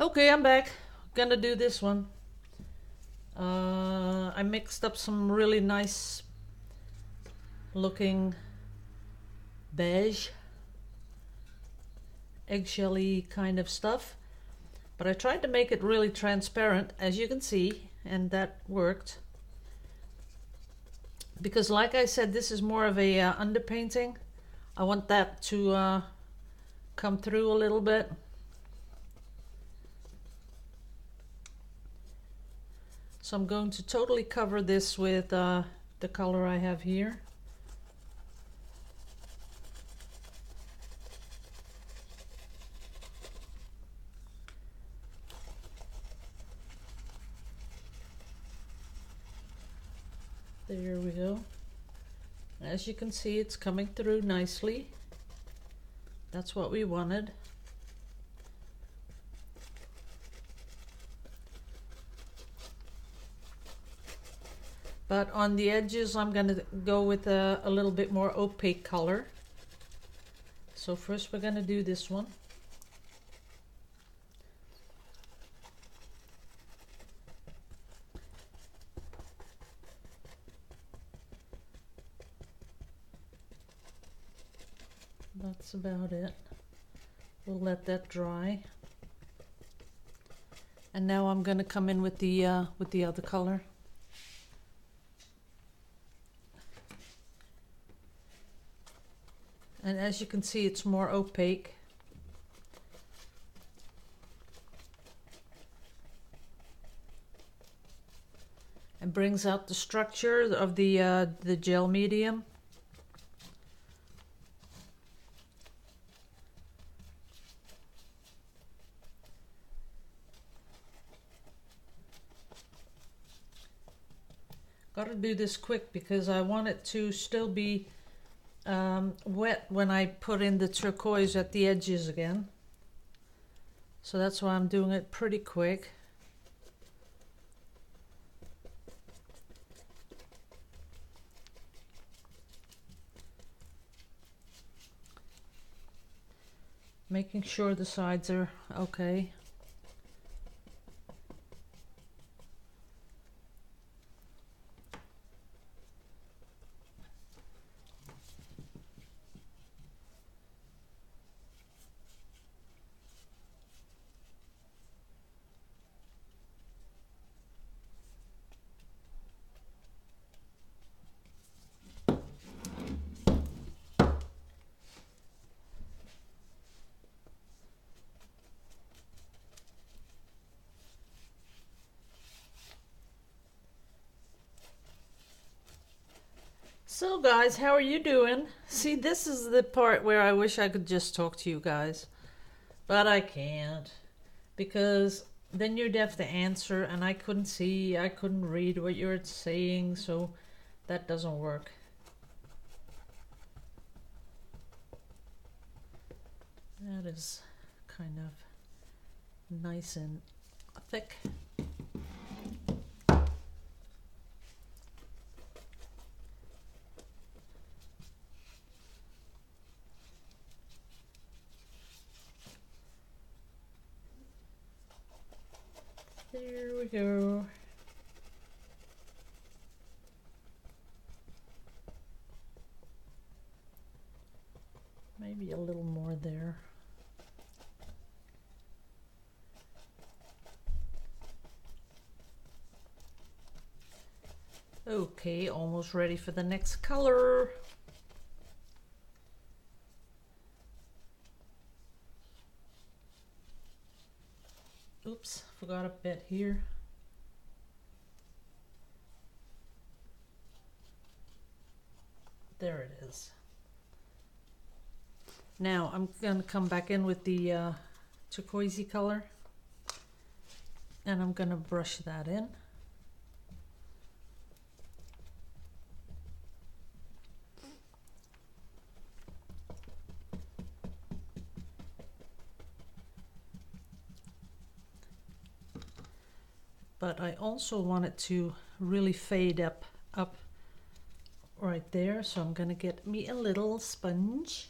Okay, I'm back. Gonna do this one. I mixed up some really nice looking beige, eggshelly kind of stuff, but I tried to make it really transparent, as you can see, and that worked. Because like I said, this is more of a underpainting. I want that to come through a little bit. So I'm going to totally cover this with the color I have here. There we go. As you can see, it's coming through nicely. That's what we wanted. But on the edges, I'm going to go with a little bit more opaque color. So first we're going to do this one. That's about it. We'll let that dry. And now I'm going to come in with the other color. And as you can see, it's more opaque. And brings out the structure of the gel medium. Gotta do this quick because I want it to still be wet when I put in the turquoise at the edges again. So that's why I'm doing it pretty quick. Making sure the sides are okay. So guys, how are you doing? See, this is the part where I wish I could just talk to you guys. But I can't. Because then you'd have to answer and I couldn't see, I couldn't read what you're saying, so that doesn't work. That is kind of nice and thick. There we go. Maybe a little more there. Okay, almost ready for the next color. Oops, forgot a bit here. There it is. Now I'm gonna come back in with the turquoisey color and I'm gonna brush that in. But I also want it to really fade up right there, so I'm gonna get me a little sponge.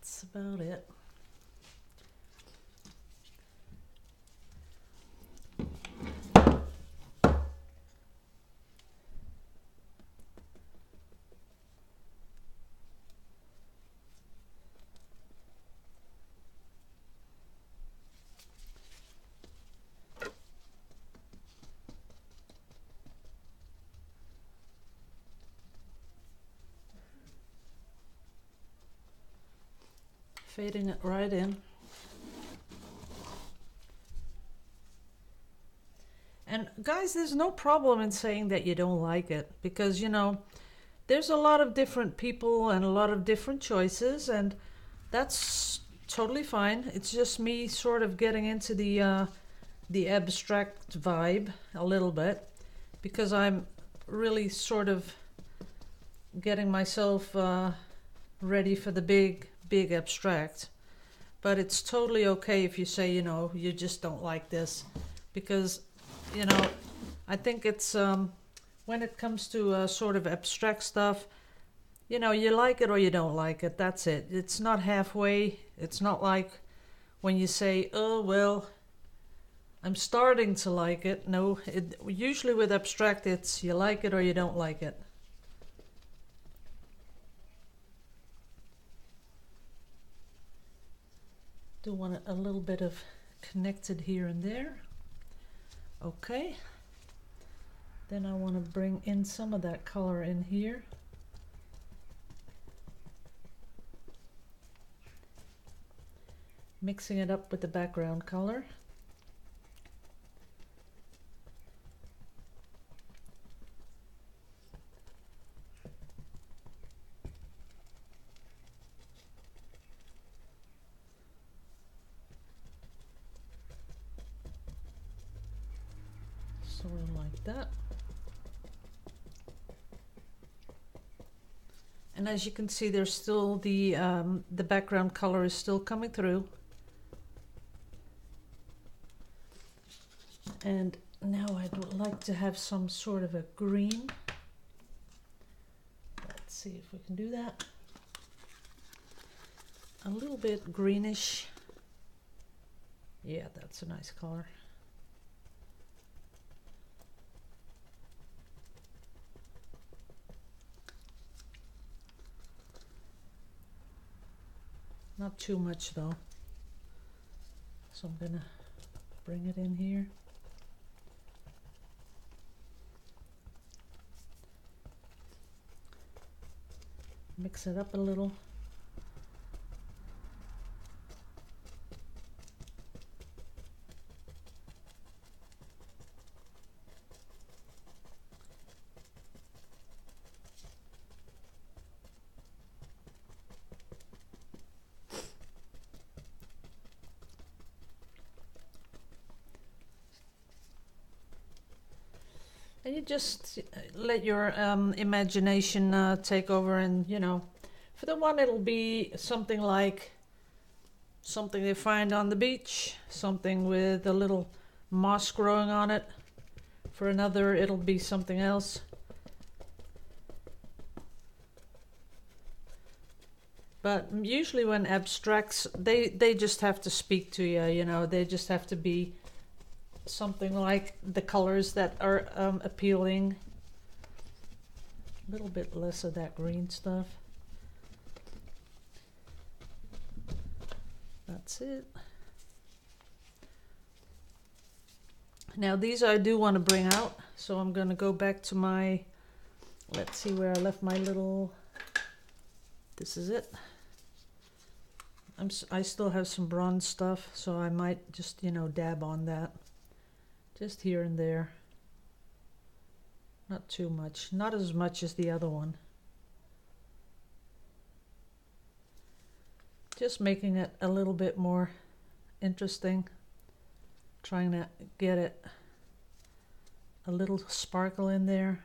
That's about it. Fading it right in. And guys, there's no problem in saying that you don't like it, because, you know, there's a lot of different people and a lot of different choices, and that's totally fine. It's just me sort of getting into the abstract vibe a little bit, because I'm really sort of getting myself ready for the big abstract. But it's totally okay if you say, you know, you just don't like this, because, you know, I think it's when it comes to sort of abstract stuff, you know, you like it or you don't like it. That's it. It's not halfway. It's not like when you say, oh, well, I'm starting to like it. No, usually with abstract, it's you like it or you don't like it. Do want a little bit of connected here and there. Okay. Then I want to bring in some of that color in here. Mixing it up with the background color. Sort of like that. And as you can see, there's still the background color is still coming through. And now I'd like to have some sort of a green. Let's see if we can do that. A little bit greenish. Yeah, that's a nice color. Not too much though. So I'm gonna bring it in here. Mix it up a little. And you just let your imagination take over, and, you know, for the one it'll be something like something they find on the beach, something with a little moss growing on it. For another it'll be something else. But usually when abstracts, they just have to speak to you, you know, they just have to be something like the colors that are appealing. A little bit less of that green stuff. That's it. Now these I do want to bring out, so I'm going to go back to my, let's see where I left my little, this is it. I still have some bronze stuff, so I might just, you know, dab on that. Just here and there. Not too much. Not as much as the other one. Just making it a little bit more interesting. Trying to get it a little sparkle in there.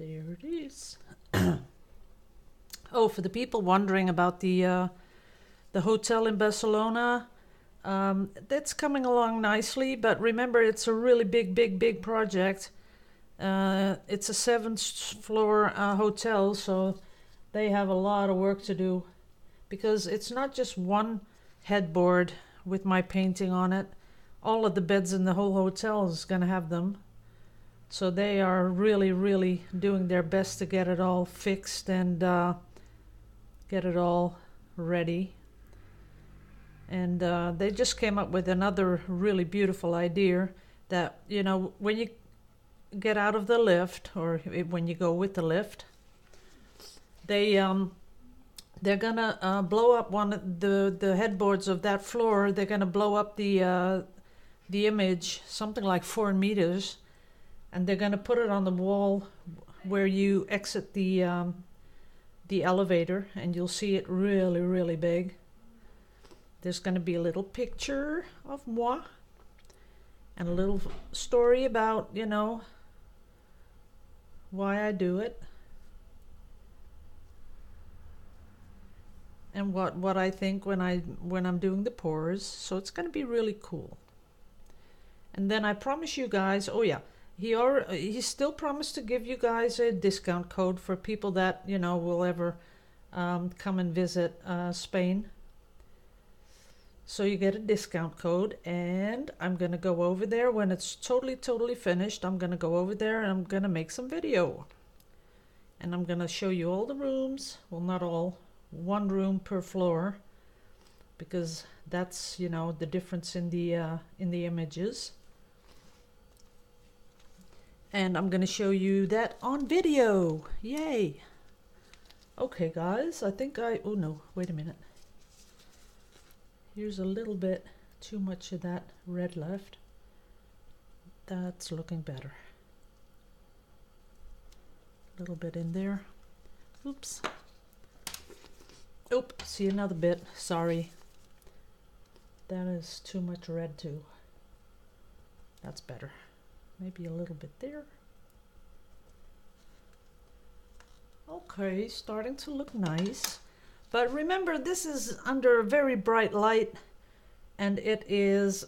There it is. Oh, for the people wondering about the hotel in Barcelona, that's coming along nicely, but remember it's a really big project. It's a 7th floor hotel, so they have a lot of work to do, because it's not just one headboard with my painting on it. All of the beds in the whole hotel is going to have them. So they are really doing their best to get it all fixed and get it all ready. And they just came up with another really beautiful idea that, you know, when you get out of the lift, or when you go with the lift, they're gonna blow up one of the headboards of that floor. They're gonna blow up the image, something like 4 meters, and they're gonna put it on the wall where you exit the elevator, and you'll see it really big. There's gonna be a little picture of moi and a little story about, you know, why I do it. And what I think when I'm doing the pours. So it's going to be really cool. And then I promise you guys, oh yeah, he still promised to give you guys a discount code for people that, you know, will ever come and visit Spain. So you get a discount code, and I'm going to go over there when it's totally finished. I'm going to go over there and I'm going to make some video. And I'm going to show you all the rooms. Well, not all. 1 room per floor, because that's, you know, the difference in the images. And I'm going to show you that on video. Yay. Okay guys, I think oh no, wait a minute. Here's a little bit too much of that red left. That's looking better. A little bit in there. Oops. Oop, see another bit, sorry. That is too much red too. That's better. Maybe a little bit there. Okay, starting to look nice. But remember, this is under a very bright light, and it is,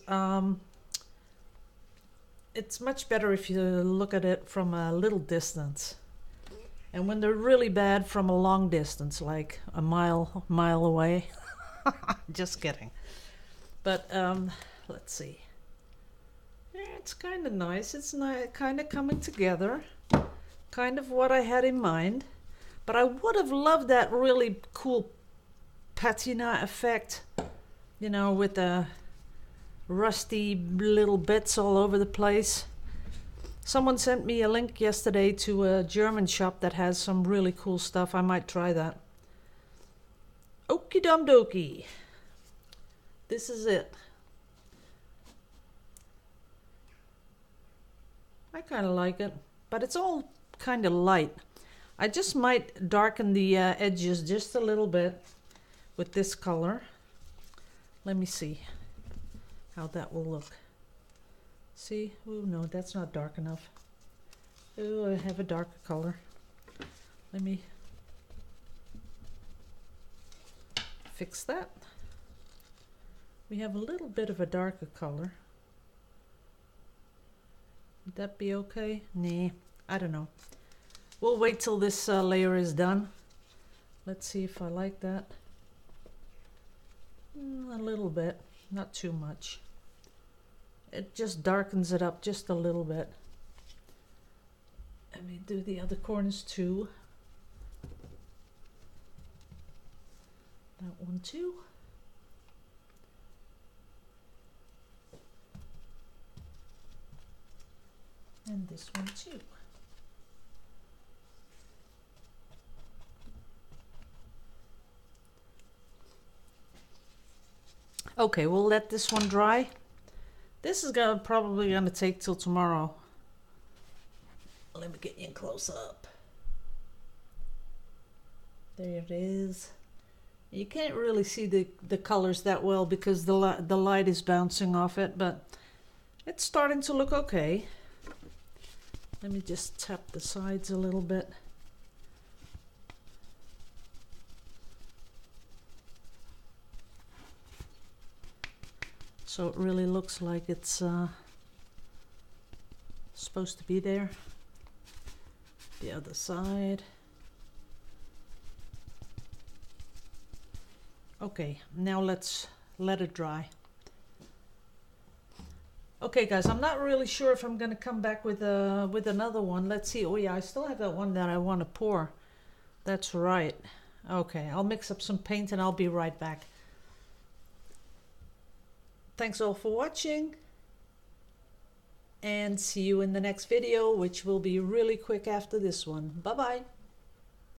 it's much better if you look at it from a little distance. And when they're really bad, from a long distance, like a mile away. Just kidding. But let's see. Yeah, it's kind of nice. It's kind of coming together. Kind of what I had in mind. But I would have loved that really cool patina effect, you know, with the rusty little bits all over the place. Someone sent me a link yesterday to a German shop that has some really cool stuff. I might try that. Okie dum dokie. This is it. I kind of like it, but it's all kind of light. I just might darken the edges just a little bit with this color. Let me see how that will look. See? Oh no, that's not dark enough. Oh, I have a darker color. Let me fix that. We have a little bit of a darker color. Would that be okay? Nah, I don't know. We'll wait till this layer is done. Let's see if I like that. A little bit, not too much. It just darkens it up just a little bit. Let me do the other corners too. That one too. And this one too. Okay, we'll let this one dry. This is probably gonna take till tomorrow. Let me get you in close up. There it is. You can't really see the colors that well because the light is bouncing off it, but it's starting to look okay. Let me just tap the sides a little bit. So it really looks like it's supposed to be there. The other side. Okay, now let's let it dry. Okay guys, I'm not really sure if I'm gonna come back with another one. Let's see. Oh yeah, I still have that one that I want to pour. That's right. Okay, I'll mix up some paint and I'll be right back. Thanks all for watching, and see you in the next video, which will be really quick after this one. Bye bye.